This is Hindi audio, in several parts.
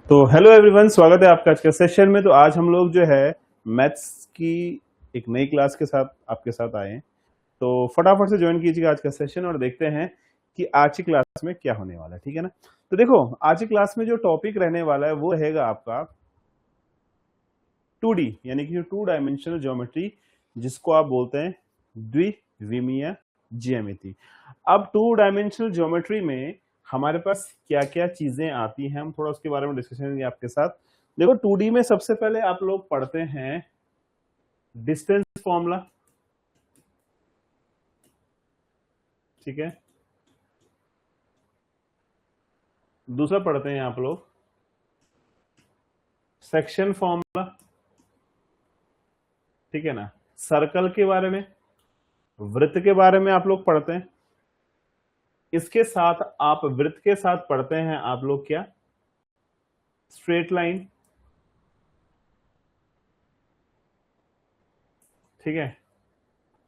तो हेलो एवरीवन, स्वागत है आपका आज के सेशन में। तो आज हम लोग जो है मैथ्स की एक नई क्लास के साथ आपके साथ आए हैं। तो फटाफट से ज्वाइन कीजिएगा आज का सेशन और देखते हैं कि आज की क्लास में क्या होने वाला है। ठीक है ना। तो देखो, आज की क्लास में जो टॉपिक रहने वाला है वो रहेगा आपका 2D यानी कि टू डायमेंशनल ज्योमेट्री, जिसको आप बोलते हैं द्विविमीय ज्यामिति। अब टू डायमेंशनल ज्योमेट्री में हमारे पास क्या क्या चीजें आती हैं, हम थोड़ा उसके बारे में डिस्कशन करेंगे आपके साथ। देखो, 2D में सबसे पहले आप लोग पढ़ते हैं डिस्टेंस फॉर्मूला। ठीक है। दूसरा पढ़ते हैं आप लोग सेक्शन फॉर्मूला। ठीक है ना। सर्कल के बारे में, वृत्त के बारे में आप लोग पढ़ते हैं। इसके साथ आप वृत्त के साथ पढ़ते हैं आप लोग क्या, स्ट्रेट लाइन। ठीक है।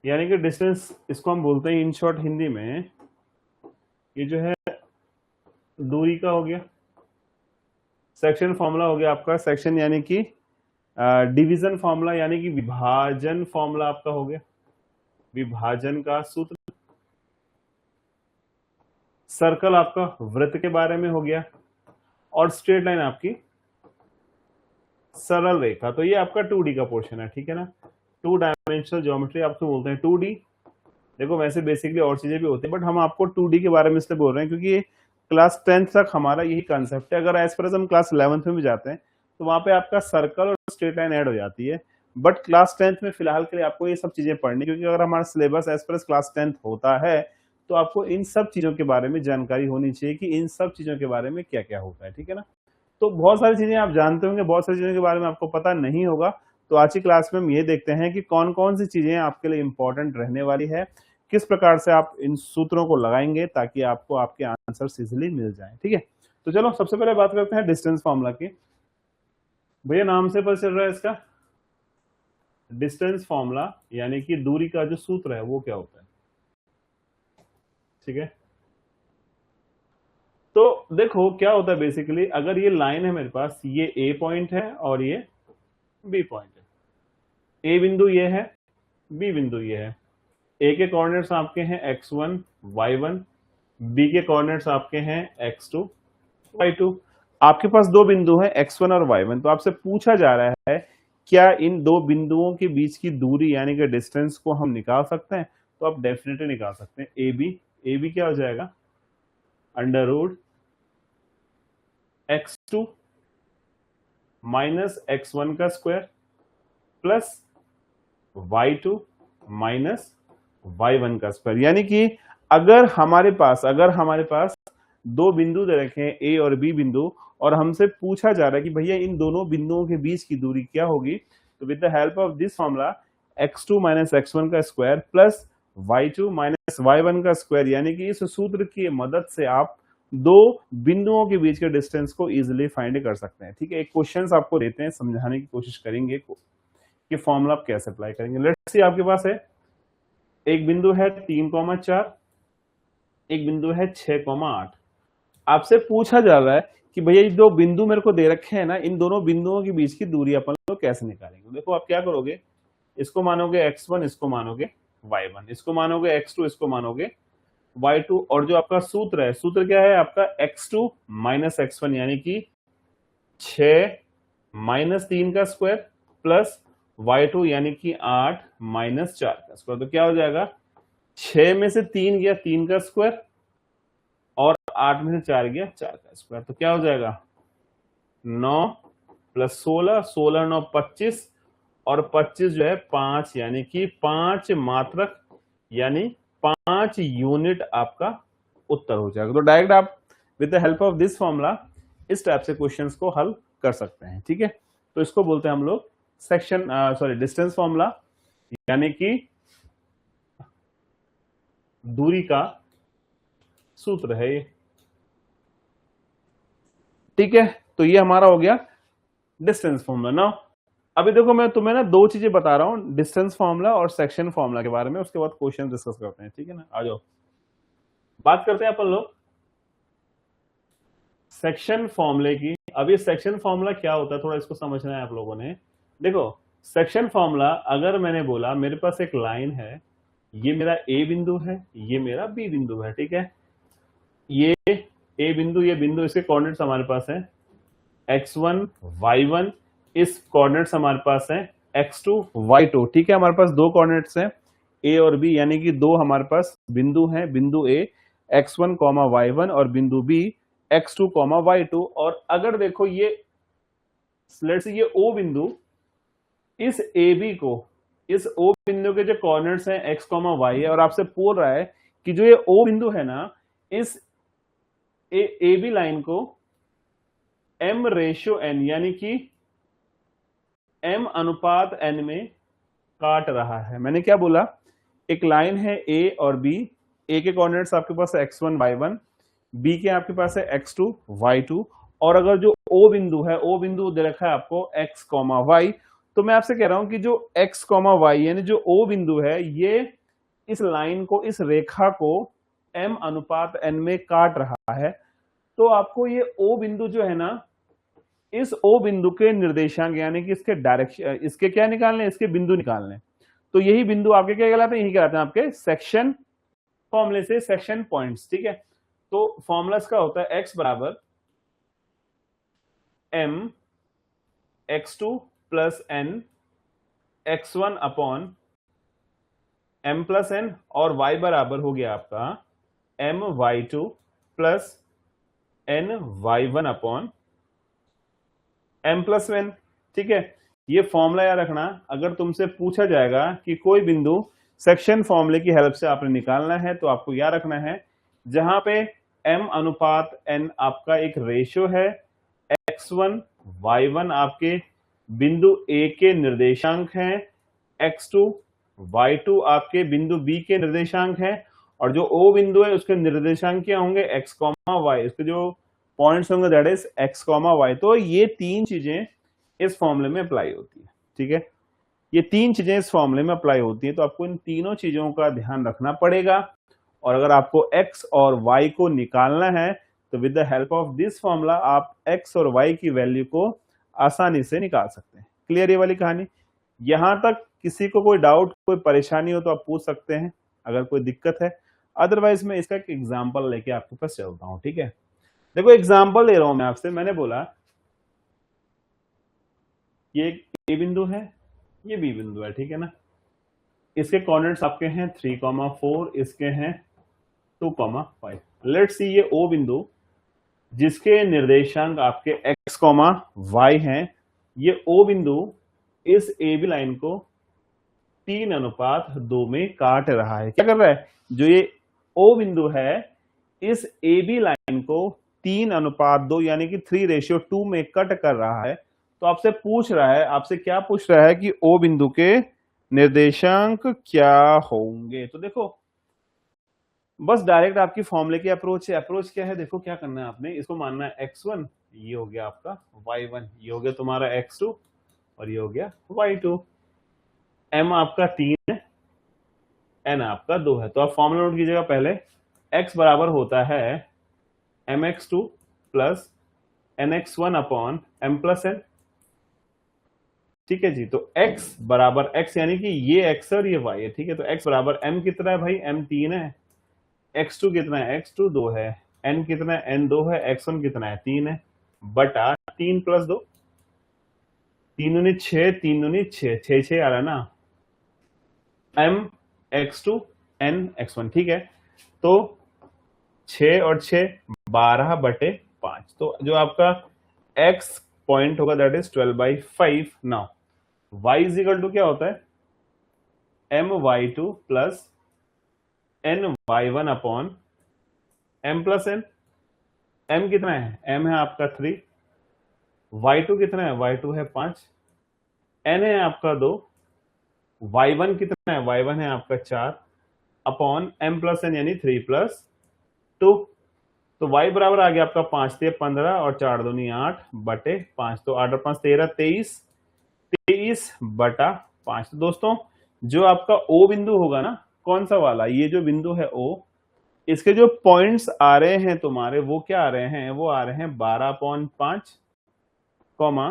यानी कि डिस्टेंस, इसको हम बोलते हैं इन शॉर्ट हिंदी में, ये जो है दूरी का हो गया। सेक्शन फॉर्मूला हो गया आपका, सेक्शन यानी कि डिवीजन फॉर्मूला यानी कि विभाजन फॉर्मूला आपका हो गया, विभाजन का सूत्र। सर्कल आपका वृत्त के बारे में हो गया, और स्ट्रेट लाइन आपकी सरल रेखा। तो ये आपका 2D का पोर्शन है। ठीक है ना। टू डायमेंशनल ज्योमेट्री आपको बोलते हैं 2D। देखो, वैसे बेसिकली और चीजें भी होती है, बट हम आपको 2D के बारे में इसलिए बोल रहे हैं क्योंकि क्लास 10th तक हमारा यही कंसेप्ट है। अगर एज पर हम क्लास 11th में भी जाते हैं तो वहां पे आपका सर्कल और स्ट्रेट लाइन ऐड हो जाती है। बट क्लास 10th में फिलहाल के लिए आपको ये सब चीजें पढ़नी, क्योंकि अगर हमारा syllabus as per class 10th होता है तो आपको इन सब चीजों के बारे में जानकारी होनी चाहिए कि इन सब चीजों के बारे में क्या क्या होता है। ठीक है ना। तो बहुत सारी चीजें आप जानते होंगे, बहुत सारी चीजों के बारे में आपको पता नहीं होगा। तो आज की क्लास में हम ये देखते हैं कि कौन कौन सी चीजें आपके लिए इंपॉर्टेंट रहने वाली है, किस प्रकार से आप इन सूत्रों को लगाएंगे ताकि आपको आपके आंसर इजिली मिल जाए। ठीक है। तो चलो सबसे पहले बात करते हैं डिस्टेंस फॉर्मूला की। भैया, नाम से पता चल रहा है इसका, डिस्टेंस फॉर्मूला यानी कि दूरी का जो सूत्र है वो क्या होता है। ठीक है। तो देखो क्या होता है बेसिकली, अगर ये लाइन है मेरे पास, ये ए पॉइंट है और ये बी पॉइंट है। ए बिंदु ये है, बी बिंदु ये है। ए के कोऑर्डिनेट्स आपके हैं x1 y1, बी के कोऑर्डिनेट्स आपके हैं x2 y2। आपके पास दो बिंदु हैं x1 और y1। तो आपसे पूछा जा रहा है क्या इन दो बिंदुओं के बीच की दूरी यानी कि डिस्टेंस को हम निकाल सकते हैं। तो आप डेफिनेटली निकाल सकते हैं। ए बी क्या हो जाएगा, under root x2 minus x1 का square plus y2 minus y1 का स्क्वायर। यानी कि अगर हमारे पास दो बिंदु दे रखे हैं, ए और बी बिंदु, और हमसे पूछा जा रहा है कि भैया इन दोनों बिंदुओं के बीच की दूरी क्या होगी, तो with the help of this formula x2 minus x1 का square plus y2 minus y1 का स्क्वायर, यानी कि इस सूत्र की मदद से आप दो बिंदुओं के बीच के डिस्टेंस को इजिली फाइंड कर सकते हैं। ठीक है। एक क्वेश्चन आपको देते हैं, समझाने की कोशिश करेंगे कि फॉर्मूला आप कैसे अप्लाई करेंगे। लेट्स सी, आपके पास है एक बिंदु है 3,4, एक बिंदु है 6,8। आपसे पूछा जा रहा है कि भैया ये दो बिंदु मेरे को दे रखे हैं ना, इन दोनों बिंदुओं के बीच की दूरी अपन लोग कैसे निकालेंगे। देखो आप क्या करोगे, इसको मानोगे x1, इसको मानोगे y1, इसको मानोगे x2, इसको मानोगे y2, और जो आपका सूत्र है, सूत्र क्या है आपका x2 माइनस x1 यानी कि 6 माइनस 3 का स्क्वायर प्लस y2 यानी कि 8 माइनस 4 का स्क्वायर। तो क्या हो जाएगा, 6 में से 3 गया 3 का स्क्वायर, और 8 में से 4 गया 4 का स्क्वायर। तो क्या हो जाएगा, 9 प्लस 16, 16 9 25, और 25 जो है 5, यानी कि 5 मात्रक यानी 5 यूनिट आपका उत्तर हो जाएगा। तो डायरेक्ट आप with the help of this formula इस टाइप से क्वेश्चंस को हल कर सकते हैं। ठीक है। तो इसको बोलते हैं हम लोग डिस्टेंस फॉर्मूला, यानी कि दूरी का सूत्र है ये। ठीक है। तो ये हमारा हो गया डिस्टेंस फॉर्मूला। नाउ अभी देखो, मैं तुम्हें ना दो चीजें बता रहा हूं, डिस्टेंस फॉर्मूला और सेक्शन फॉर्मूला के बारे में, उसके बाद क्वेश्चन डिस्कस करते हैं। ठीक है ना। आ जाओ, बात करते हैं अपन लोग सेक्शन फॉर्मूले की। अब ये सेक्शन फॉर्मूला क्या होता है, थोड़ा इसको समझना है आप लोगों ने। देखो सेक्शन फॉर्मूला, अगर मैंने बोला मेरे पास एक लाइन है, ये मेरा ए बिंदु है, ये मेरा बी बिंदु है, ठीक है। ये ए बिंदु, ये बिंदु, इसके कोऑर्डिनेट्स हमारे पास है x1 y1, इस कोऑर्डिनेट्स हमारे पास है x2 y2, ठीक है। हमारे पास दो कोऑर्डिनेट्स हैं ए और बी, यानी कि दो हमारे पास बिंदु हैं, बिंदु ए x1 y1 और बिंदु बी x2 y2। और अगर देखो ये लेट्स से ये ओ बिंदु इस ए बी को, इस ओ बिंदु के जो कोऑर्डिनेट्स हैं x y है, और आपसे बोल रहा है कि जो ये ओ बिंदु है ना, इस ए बी लाइन को m/n यानी कि m अनुपात n में काट रहा है। मैंने क्या बोला, एक लाइन है a और b, a के कोऑर्डिनेट्स आपके पास है x1 y1, b के आपके पास है x2 y2, और अगर जो o बिंदु है, o बिंदु दे रखा है आपको x y, तो मैं आपसे कह रहा हूं कि जो x y यानी जो o बिंदु है, ये इस लाइन को, इस रेखा को m अनुपात n में काट रहा है। तो आपको ये o बिंदु जो है ना, इस ओ बिंदु के निर्देशांक यानी कि इसके डायरेक्शन, इसके क्या निकालने, इसके बिंदु निकालने। तो यही बिंदु आपके क्या कहलाते हैं, यही कहलाते हैं आपके सेक्शन फॉर्मूले से सेक्शन पॉइंट्स, ठीक है। तो फॉर्मूला इसका होता है x बराबर m x2 plus n x1 upon m plus n, और y बराबर हो गया आपका m y2 plus n y1 upon m plus n, ठीक है। ये फॉर्मूला याद रखना, अगर तुमसे पूछा जाएगा कि कोई बिंदु सेक्शन फॉर्मूले की हेल्प से आपने निकालना है, तो आपको याद रखना है जहां पे m अनुपात n आपका एक रेशियो है, x1 y1 आपके बिंदु a के निर्देशांक हैं, x2 y2 आपके बिंदु b के निर्देशांक हैं, और जो o बिंदु है उसके निर्देशांक क्या होंगे, x y, इसके जो पॉइंट्स होंगे दैट इज x y। तो ये तीन चीजें इस फॉर्मूले में अप्लाई होती है, ठीक है। ये तीन चीजें इस फॉर्मूले में अप्लाई होती हैं, तो आपको इन तीनों चीजों का ध्यान रखना पड़ेगा। और अगर आपको x और y को निकालना है, तो with the help of this formula आप x और y की वैल्यू को आसानी से निकाल सकते हैं। क्लियर ये वाली कहानी? यहां तक किसी को कोई डाउट, कोई परेशानी हो तो आप पूछ सकते हैं अगर कोई दिक्कत है, अदरवाइज मैं इसका एक एग्जाम्पल लेके आपके पास चलता हूं, ठीक है। देखो एग्जाम्पल ले रहा हूं मैं आपसे, मैंने बोला ये एक ए बिंदु है, ये बी बिंदु है, ठीक है ना। इसके कोऑर्डिनेट्स आपके हैं 3, 4, इसके हैं 2, 5। लेट्स सी ये ओ बिंदु जिसके निर्देशांक आपके x, y हैं, ये ओ बिंदु इस ए बी लाइन को 3:2 में काट रहा है। क्या कर रहा है, जो ये ओ बिंदु है इस ए बी लाइन को 3:2 यानी कि 3:2 में कट कर रहा है। तो आपसे पूछ रहा है, आपसे क्या पूछ रहा है कि ओ बिंदु के निर्देशांक क्या होंगे। तो देखो बस डायरेक्ट आपकी फॉर्मूले की अप्रोच है। अप्रोच क्या है, देखो क्या करना है आपने, इसको मानना है x1, ये हो गया आपका y1, ये हो गया तुम्हारा x2, और ये हो गया y2। m आपका 3 है, n आपका 2 है। तो आप फॉर्मूला नोट कीजिएगा पहले, x बराबर होता है mx2 plus nx1 upon m plus n, ठीक है जी। तो x बराबर x यानी कि ये x और ये y है, ठीक है। तो x बराबर m कितना है भाई, m 3 है, x2 कितना है, x2 2 है, n कितना है, n 2 है, x1 कितना है, 3 है, बटा 3 प्लस 2, 3 दूनी 6, 3 दूनी 6, 6 6 आ रहा है ना, m x2 n x1, ठीक है। तो 6 और 6 12/5, तो जो आपका x पॉइंट होगा that is 12/5। Now y is equal to क्या होता है, m y2 plus n y1 upon m plus n। m कितना है, m है आपका 3, y2 कितना है, y2 है 5, n है आपका 2, y1 कितना है, y1 है आपका 4 अपॉन m प्लस n यानी 3 प्लस 2। तो y बराबर आ गया आपका 5 3 15 और 4 दूनी 8/5, तो 8 और 5 13, 23/5। तो दोस्तों जो आपका o बिंदु होगा ना, कौन सा वाला, ये जो बिंदु है o, इसके जो पॉइंट्स आ रहे हैं तुम्हारे, वो क्या आ रहे हैं, वो आ रहे हैं 12/5, कॉमा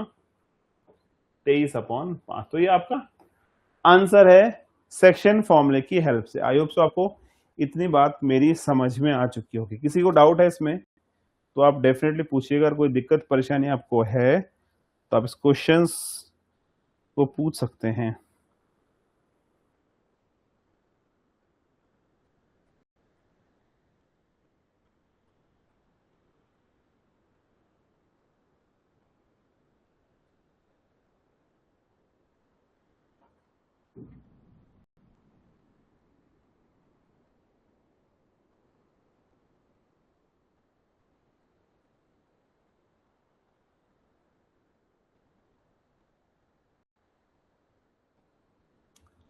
23/5। तो ये आपका आंसर है सेक्शन फॉर्मूले की हेल्प से। आई होप सो आपको इतनी बात मेरी समझ में आ चुकी होगी। किसी को डाउट है इसमें तो आप डेफिनेटली पूछिएगा। अगर कोई दिक्कत परेशानी आपको है तो आप इस क्वेश्चंस को पूछ सकते हैं।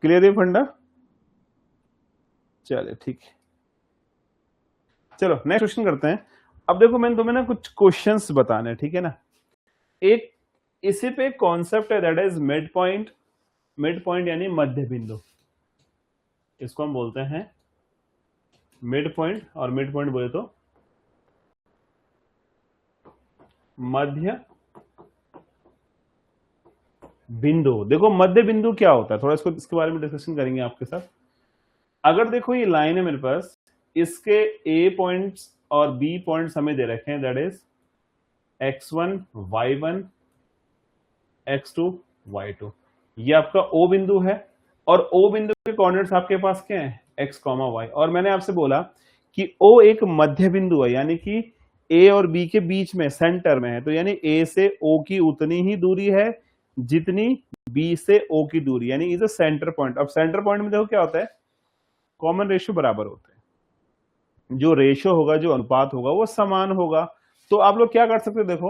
क्लियर है फंडा? चलिए ठीक है, चलो नेक्स्ट क्वेश्चन करते हैं। अब देखो मैंने तुम्हें ना कुछ क्वेश्चंस बताने, ठीक है ना। एक इसी पे कॉन्सेप्ट है that is mid point. Mid point यानी मध्य बिंदु, इसको हम बोलते हैं मिड पॉइंट। और मिड पॉइंट बोले तो मध्य बिंदु। देखो मध्य बिंदु क्या होता है, थोड़ा इसको इसके बारे में डिस्कशन करेंगे आपके साथ। अगर देखो ये लाइन है मेरे पास, इसके ए पॉइंट्स और बी पॉइंट्स हमें दे रखे हैं that is x1 y1 x2 y2। ये आपका ओ बिंदु है और ओ बिंदु के कोऑर्डिनेट्स आपके पास क्या है, x, y। और मैंने आपसे बोला कि ओ एक मध्य बिंदु है, यानी कि ए और बी के बीच में सेंटर में है। तो यानी ए से ओ की उतनी ही दूरी है जितनी बी से ओ की दूरी, यानी इज अ सेंटर पॉइंट। अब सेंटर पॉइंट में देखो क्या होता है, कॉमन रेशियो बराबर होते हैं। जो रेशियो होगा, जो अनुपात होगा वो समान होगा। तो आप लोग क्या कर सकते हैं, देखो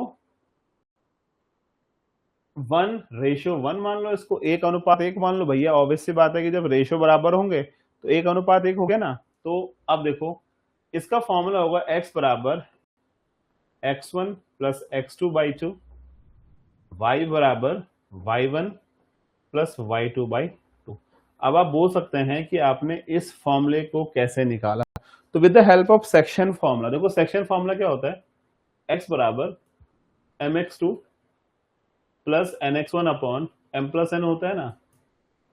1:1 मान लो इसको, 1:1 मान लो भैया। ऑब्वियस सी बात है कि जब रेशियो बराबर होंगे तो 1:1 हो गया ना। तो अब देखो इसका फॉर्मूला होगा x बराबर x1 प्लस x2/2, y बराबर y1 प्लस y2/2। अब आप बोल सकते हैं कि आपने इस फॉर्मूले को कैसे निकाला। तो with the help of section formula. देखो सेक्शन फॉर्मूला क्या होता है, x बराबर mx2 plus nx1 upon m plus n होता है ना,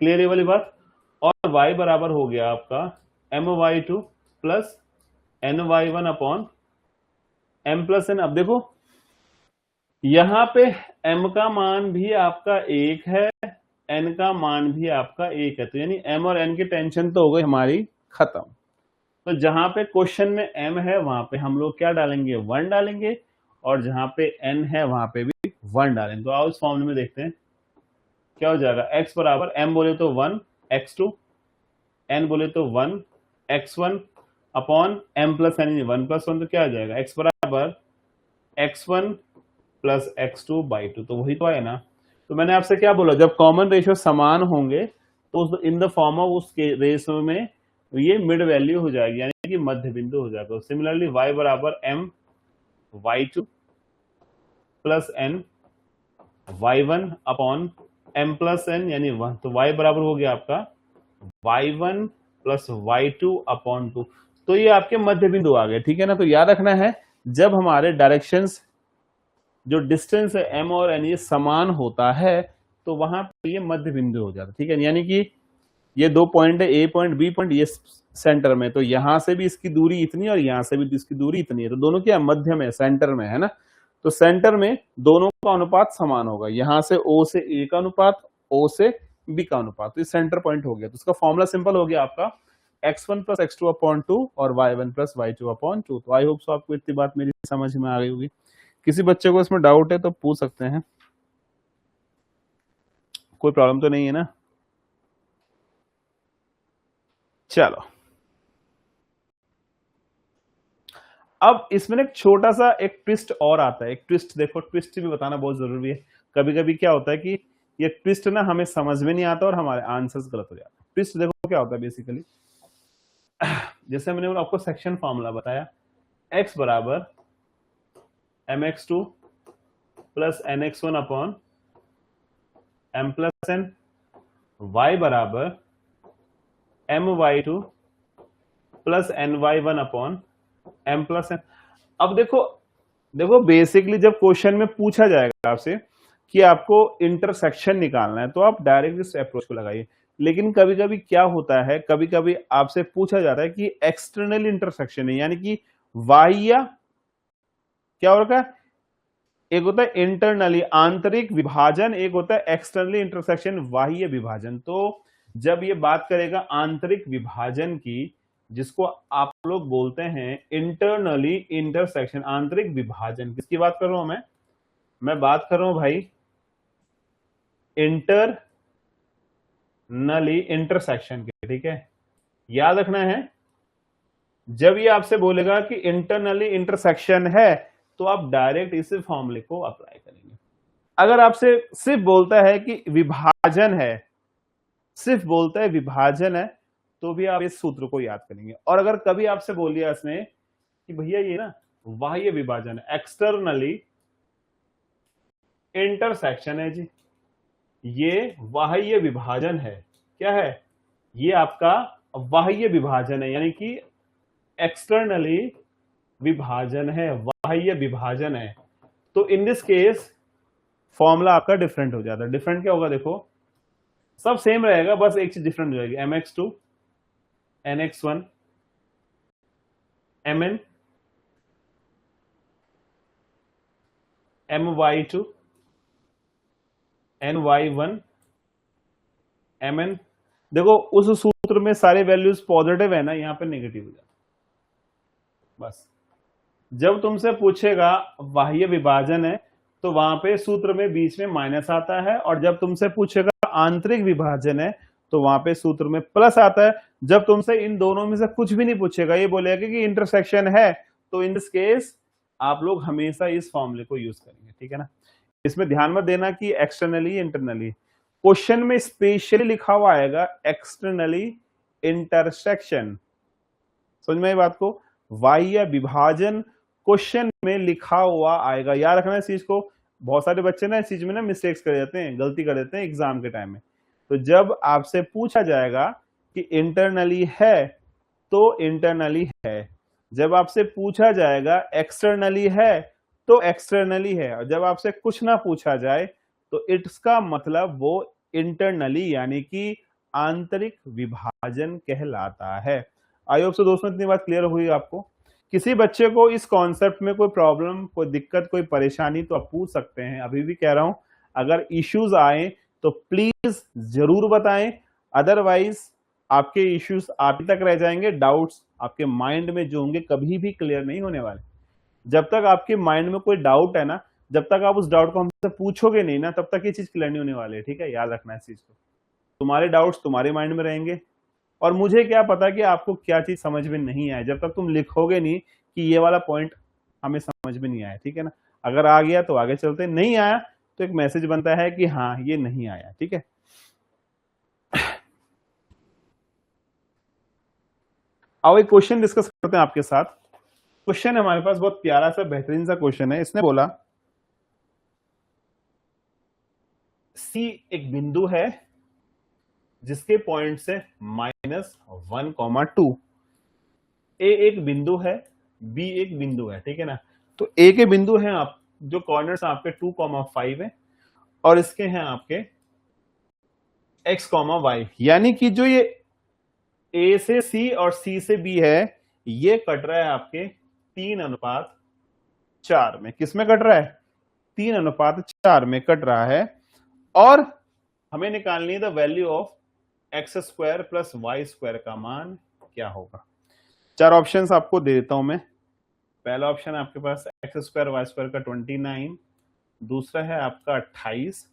क्लियर ये वाली बात। और y बराबर हो गया आपका my2 plus ny1 upon m plus n। अब देखो यहां पे m का मान भी आपका 1 है, n का मान भी आपका 1 है। तो यानी m और n की टेंशन तो हो गई हमारी खत्म। तो जहां पे क्वेश्चन में m है वहां पे हम लोग क्या डालेंगे, 1 डालेंगे, और जहां पे n है वहां पे भी 1 डालेंगे। तो आओ इस फॉर्मूले में देखते हैं क्या हो जाएगा। x बराबर m बोले तो 1 x2, n बोले तो 1 x1 upon m plus n, 1 plus 1 तो क्या आ जाएगा, x बराबर x1 प्लस x2/2। तो वही तो है ना। तो मैंने आपसे क्या बोला, जब कॉमन रेशियो समान होंगे तो इन द फॉर्म ऑफ उस रेशियो में ये मिड वैल्यू हो जाएगी, यानी कि मध्य बिंदु हो जाएगा। सिमिलरली y बराबर m y2 plus n y1 upon m plus n यानी 1। तो y बराबर हो गया आपका y1 प्लस y2 अपॉन 2। तो ये आपके मध्य बिंदु आ गए, ठीक है ना। तो याद रखना है जब हमारे डायरेक्शंस जो डिस्टेंस है m और n ये समान होता है तो वहां पे ये मध्य बिंदु हो जाता है, ठीक है। यानी कि ये दो पॉइंट है, ए पॉइंट बी पॉइंट, ये सेंटर में। तो यहां से भी इसकी दूरी इतनी और यहां से भी इसकी दूरी इतनी है। तो दोनों क्या मध्य में, सेंटर में है ना। तो सेंटर में दोनों का अनुपात समान होगा, यहां से ओ से ए का अनुपात, ओ से बी का अनुपात। तो ये सेंटर पॉइंट हो गया। तो इसका फॉर्मूला सिंपल हो गया आपका x1 प्लस x2/2 और y1 प्लस y2/2। तो आई होप सो आपको इतनी बात मेरी समझ में आ गई होगी। किसी बच्चे को इसमें डाउट है तो पूछ सकते हैं, कोई प्रॉब्लम तो नहीं है ना। चलो अब इसमें एक छोटा सा एक ट्विस्ट और आता है। एक ट्विस्ट देखो, ट्विस्ट भी बताना बहुत जरूरी है। कभी कभी क्या होता है कि ये ट्विस्ट ना हमें समझ में नहीं आता और हमारे आंसर्स गलत हो जाते हैं। ट्विस्ट देखो क्या होता है बेसिकली, जैसे मैंने आपको सेक्शन फॉर्मूला बताया, x बराबर mx2 plus nx1 upon m plus n, y बराबर my2 plus ny1 upon m plus n। अब देखो देखो बेसिकली जब क्वेश्चन में पूछा जाएगा आपसे कि आपको इंटरसेक्शन निकालना है, तो आप डायरेक्ट इस अप्रोच को लगाइए। लेकिन कभी कभी क्या होता है, कभी कभी आपसे पूछा जाता है कि एक्सटर्नल इंटरसेक्शन है, यानी कि बाह्य क्या हो रखा है, एक होता है इंटरनली आंतरिक विभाजन, एक होता है एक्सटर्नली इंटरसेक्शन बाह्य विभाजन। तो जब ये बात करेगा आंतरिक विभाजन की, जिसको आप लोग बोलते हैं इंटरनली इंटरसेक्शन, आंतरिक विभाजन, किसकी बात कर रहा हूं मैं बात कर रहा हूं भाई इंटरनली इंटरसेक्शन की, ठीक है। याद रखना है, जब ये आपसे बोलेगा कि इंटरनली इंटरसेक्शन है, तो आप डायरेक्ट इस फॉर्मूले को अप्लाई करेंगे। अगर आपसे सिर्फ बोलता है कि विभाजन है, सिर्फ बोलता है विभाजन है, तो भी आप इस सूत्र को याद करेंगे। और अगर कभी आपसे बोल दिया इसने कि भैया ये ना बाह्य विभाजन है, एक्सटर्नली इंटरसेक्शन है जी, ये बाह्य विभाजन है, क्या है, ये आपका बाह्य विभाजन है, यानी कि एक्सटर्नली विभाजन है, बाह्य विभाजन है। तो इन दिस केस फॉर्मूला आपका डिफरेंट हो जाता है। डिफरेंट क्या होगा, देखो सब सेम रहेगा, बस एक चीज डिफरेंट हो जाएगी, mx2 nx1 mn my2 ny1 mn। देखो उस सूत्र में सारे वैल्यूज पॉजिटिव है ना, यहां पर नेगेटिव हो जाता है। बस जब तुमसे पूछेगा बाह्य विभाजन है, तो वहां पे सूत्र में बीच में माइनस आता है, और जब तुमसे पूछेगा आंतरिक विभाजन है, तो वहां पे सूत्र में प्लस आता है। जब तुमसे इन दोनों में से कुछ भी नहीं पूछेगा, ये बोलेगा कि इंटरसेक्शन है, तो इन दिस केस आप लोग हमेशा इस फॉर्मूले को यूज करेंगे, ठीक है ना। इसमें ध्यान मत देना कि एक्सटर्नली इंटरनली, क्वेश्चन में स्पेशली लिखा हुआ आएगा एक्सटर्नली इंटरसेक्शन। समझ में आई बात को, बाह्य विभाजन क्वेश्चन में लिखा हुआ आएगा, याद रखना इस चीज को। बहुत सारे बच्चे ना इस चीज में ना मिस्टेक्स कर जाते हैं, गलती कर देते हैं एग्जाम के टाइम में। तो जब आपसे पूछा जाएगा कि इंटरनली है, तो इंटरनली है। जब आपसे पूछा जाएगा एक्सटर्नली है, तो एक्सटर्नली है। और जब आपसे कुछ ना पूछा जाए, तो इसका मतलब वो इंटरनली यानी कि आंतरिक विभाजन कहलाता है। आई होप सो दोस्तों इतनी बात क्लियर हुई आपको। किसी बच्चे को इस कॉन्सेप्ट में कोई प्रॉब्लम, कोई दिक्कत, कोई परेशानी, तो आप पूछ सकते हैं। अभी भी कह रहा हूं, अगर इश्यूज आए तो प्लीज जरूर बताएं, अदरवाइज आपके इश्यूज आप ही तक रह जाएंगे। डाउट्स आपके माइंड में जो होंगे कभी भी क्लियर नहीं होने वाले। जब तक आपके माइंड में कोई डाउट है ना, जब तक आप उस डाउट को हमसे पूछोगे नहीं ना, तब तक ये चीज क्लियर नहीं होने वाली है, ठीक है। याद रखना इस चीज को, तुम्हारे डाउट्स तुम्हारे माइंड में रहेंगे, और मुझे क्या पता कि आपको क्या चीज समझ में नहीं आए, जब तक तुम लिखोगे नहीं कि ये वाला पॉइंट हमें समझ में नहीं आया, ठीक है ना। अगर आ गया तो आगे चलते, नहीं आया तो एक मैसेज बनता है कि हाँ ये नहीं आया, ठीक है। आओ एक क्वेश्चन डिस्कस करते हैं आपके साथ। क्वेश्चन हमारे पास बहुत प्यारा सा बेहतरीन सा क्वेश्चन है। इसने बोला सी एक बिंदु है जिसके पॉइंट से -1,2, ए एक बिंदु है, बी एक बिंदु है, ठीक है ना। तो ए के बिंदु हैं आप जो कॉर्नर्स आपके 2,5 है, और इसके हैं आपके x, y, यानी कि जो ये ए से सी और सी से बी है, ये कट रहा है आपके 3:4 में। किस में कट रहा है, 3:4 में कट रहा है। और हमें निकालनी है the value of x² plus y² का मान क्या होगा। 4 ऑप्शंस आपको दे देता हूं मैं। पहला ऑप्शन आपके पास x² y² का 29, दूसरा है आपका 28,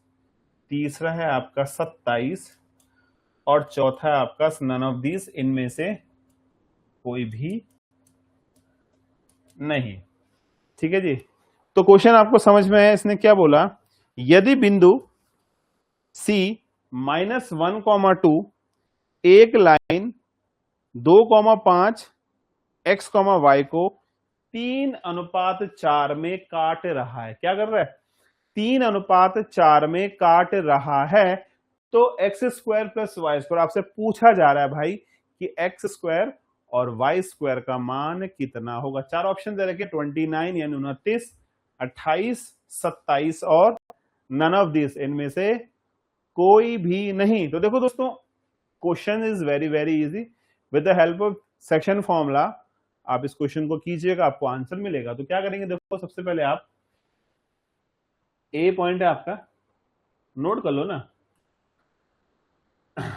तीसरा है आपका 27, और चौथा है आपका नन ऑफ दीज, इनमें से कोई भी नहीं, ठीक है जी। तो क्वेश्चन आपको समझ में है, इसने क्या बोला, यदि बिंदु C -1,2 एक लाइन 2,5 x, y को 3:4 में काट रहा है। क्या कर रहा है, 3:4 में काट रहा है। तो x² प्लस y², आपसे पूछा जा रहा है भाई कि x² और y² का मान कितना होगा। 4 ऑप्शन दे रखे, 29 यानी 29, 28, 27 और नन ऑफ दिस, इनमें से कोई भी नहीं। तो देखो दोस्तों, question is very very easy. With the help of section formula आप इस क्वेश्चन को कीजिएगा, आपको आंसर मिलेगा। तो क्या करेंगे, देखो सबसे पहले आप ए पॉइंट है आपका, नोट कर लो ना,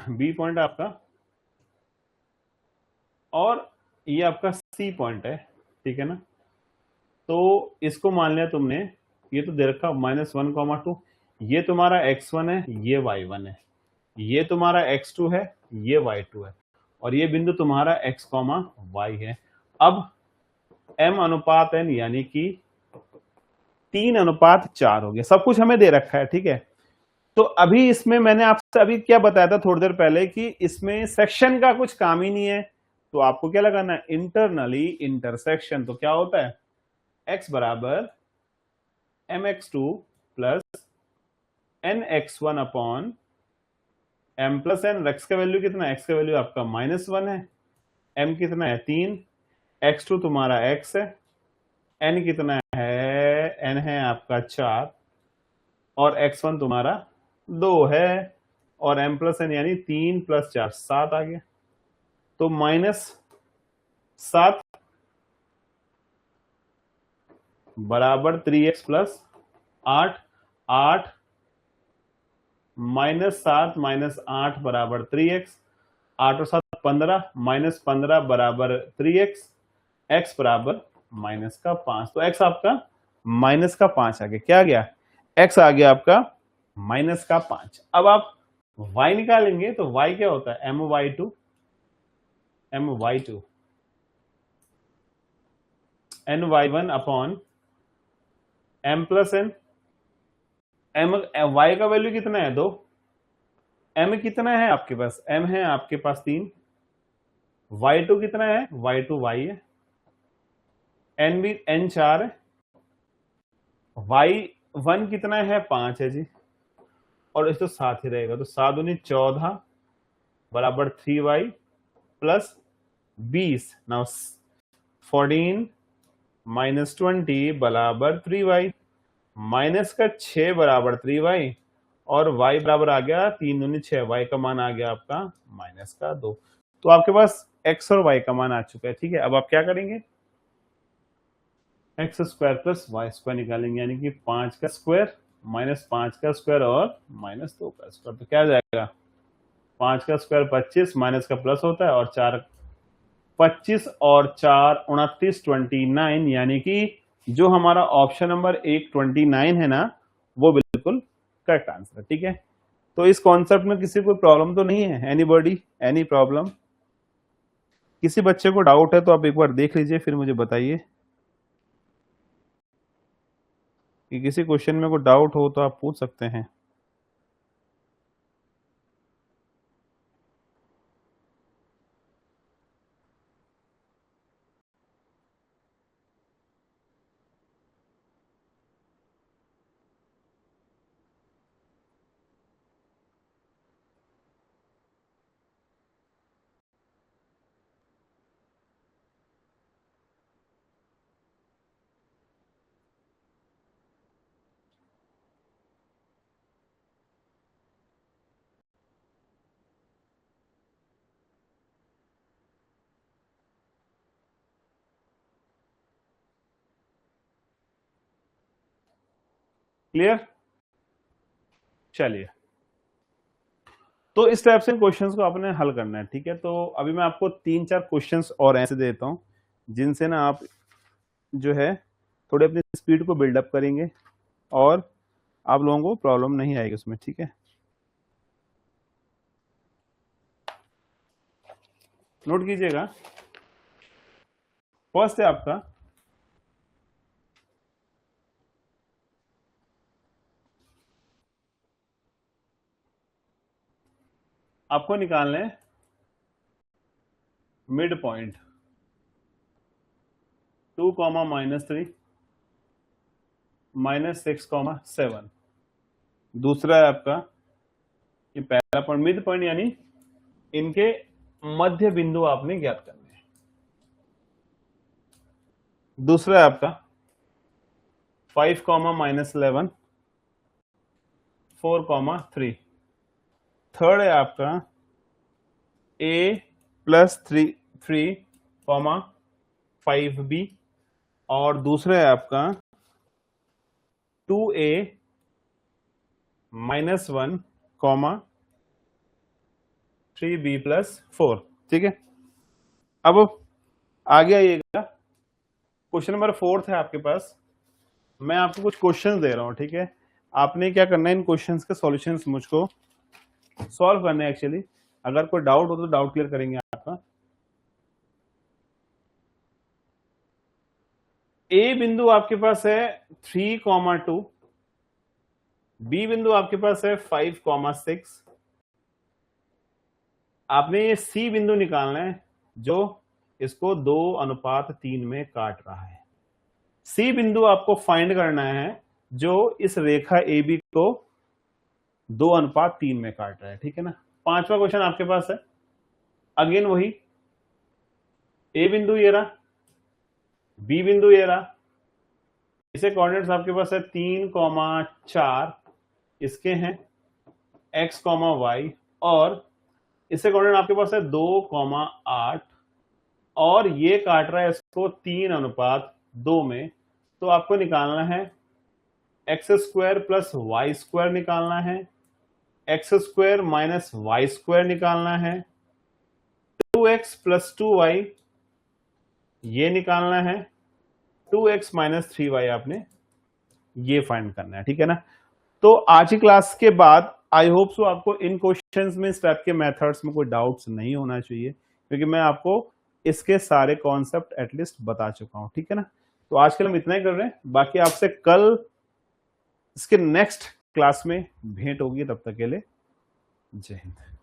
बी पॉइंट है आपका, और ये आपका सी पॉइंट है, ठीक है ना। तो इसको मान लिया तुमने, ये तो दे रखा -1, 2, ये तुम्हारा x1 है, ये y1 है, ये तुम्हारा x2 है, ये y2 है, और ये बिंदु तुम्हारा x, y है। अब m अनुपात n यानी कि 3:4 हो गया। सब कुछ हमें दे रखा है, ठीक है। तो अभी इसमें मैंने आपसे अभी क्या बताया था थोड़ी देर पहले कि इसमें सेक्शन का कुछ काम ही नहीं है। तो आपको क्या लगाना है, इंटरनली इंटरसेक्शन। तो क्या होता है, x बराबर mx2 plus nx1 upon m plus n। x का वैल्यू कितना है, x का वैल्यू आपका -1 है, m कितना है 3, x2 तुम्हारा x है, n कितना है, n है आपका 4, और x1 तुम्हारा 2 है, और m प्लस n यानी 3 + 4 7 आ गया। तो -7 बराबर 3x प्लस 8, 8 -7 -8 बराबर 3x, 8 और 7 15, -15 बराबर 3x, x बराबर -5। तो x आपका -5 आ गया। क्या आ गया, x आ गया आपका -5। अब आप y निकालेंगे तो y क्या होता है, my2 ny1 upon m plus n। y का वैल्यू कितना है, 2, m कितना है आपके पास, m है आपके पास 3, y2 कितना है, y2 y है, n भी n 4 है, y1 कितना है, 5 है जी, और इस तो 7 ही रहेगा। तो 7 दूनी 14 बराबर 3y प्लस 20। नाउ 14 -20 बराबर 3y, माइनस का 6 बराबर 3y, और y बराबर आ गया 3 दूनी 6, y का मान आ गया आपका -2। तो आपके पास x और y का मान आ चुका है, ठीक है। अब आप क्या करेंगे, x² प्लस y² निकालेंगे, यानी कि 5 का स्क्वायर -5 का स्क्वायर और -2 का स्क्वायर। तो क्या आ जाएगा, 5 का स्क्वायर 25, माइनस का प्लस होता है, और 4 25 और 4 29, 29, यानी कि जो हमारा ऑप्शन नंबर 1 29 है ना, वो बिल्कुल करेक्ट आंसर है, ठीक है। तो इस कॉन्सेप्ट में किसी को प्रॉब्लम तो नहीं है, एनीबॉडी, एनी प्रॉब्लम? किसी बच्चे को डाउट है तो आप एक बार देख लीजिए, फिर मुझे बताइए कि किसी क्वेश्चन में कोई डाउट हो तो आप पूछ सकते हैं। क्लियर, चलिए। तो इस टाइप से क्वेश्चंस को आपने हल करना है, ठीक है। तो अभी मैं आपको 3-4 क्वेश्चंस और ऐसे देता हूं जिनसे ना आप जो है थोड़े अपनी स्पीड को बिल्डअप करेंगे, और आप लोगों को प्रॉब्लम नहीं आएगी उसमें, ठीक है। नोट कीजिएगा। फर्स्ट है आपका, आपको निकालना है मिड पॉइंट 2, -3 -6, 7। दूसरा है आपका, ये पहला पॉइंट मिड पॉइंट, यानी इनके मध्य बिंदु आपने ज्ञात करने हैं। दूसरा है आपका 5, -11। 4,3। थर्ड है आपका a प्लस 3,5b, और दूसरा है आपका 2a माइनस 1, 3b प्लस 4। ठीक है, अब आगे आइएगा, क्वेश्चन नंबर 4 है आपके पास। मैं आपको कुछ क्वेश्चंस दे रहा हूं, ठीक है, आपने क्या करना है, इन क्वेश्चंस के सॉल्यूशंस मुझको सॉल्व करने हैं एक्चुअली। अगर कोई डाउट हो तो डाउट क्लियर करेंगे आपका। ए बिंदु आपके पास है 3,2, बी बिंदु आपके पास है 5,6। आपने ये सी बिंदु निकालना है जो इसको 2:3 में काट रहा है। सी बिंदु आपको फाइंड करना है जो इस रेखा ए बी को 2:3 में काट रहा है। ठीक है ना। पांचवा क्वेश्चन आपके पास है, अगेन वही, ए बिंदु ये रहा, बी बिंदु ये रहा, इसे कोऑर्डिनेट्स आपके पास है 3,4 इसके हैं, x, y, और इसे कोऑर्डिनेट आपके पास है 2,8, और ये काट रहा है इसको 3:2 में। तो आपको निकालना है x² प्लस y² निकालना है, x² माइनस y² निकालना है, 2x प्लस 2y ये निकालना है, 2x माइनस 3y आपने ये फाइंड करना है। ठीक है ना। तो आज की क्लास के बाद आई होप सो आपको इन क्वेश्चंस में, इस टाइप के मेथड्स में कोई डाउट्स नहीं होना चाहिए, क्योंकि मैं आपको इसके सारे कॉन्सेप्ट एटलीस्ट बता चुका हूं। ठीक है ना। तो आज के लिए हम इतना ही कर रहे हैं, बाकी आपसे कल इसके नेक्स्ट क्लास में भेंट होगी। तब तक के लिए जय हिंद।